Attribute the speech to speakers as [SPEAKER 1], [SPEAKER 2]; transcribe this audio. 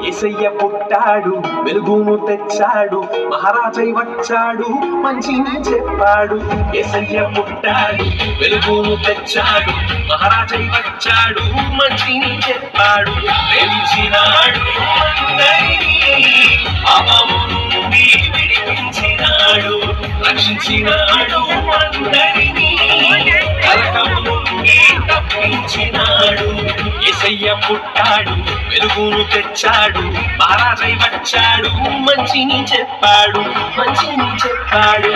[SPEAKER 1] యేసయ్య పుట్టాడు, వెలుగును తెచ్చాడు, మహారాజై వచ్చాడు, మంచిని చెప్పాడు. యేసయ్య పుట్టాడు, వెలుగును తెచ్చాడు, మహారాజై వచ్చాడు, మంచిని చెప్పాడు. ప్రేమించినాడు అందరినీ, పాపము నుండి విడిపించినాడు, రక్షించినాడు అందరినీ, కలహము నుండి తప్పించినాడు. యేసయ్య పుట్టాడు, వెలుగును తెచ్చాడు, మహారాజై వచ్చాడు, మంచిని చెప్పాడు, మంచిని చెప్పాడు.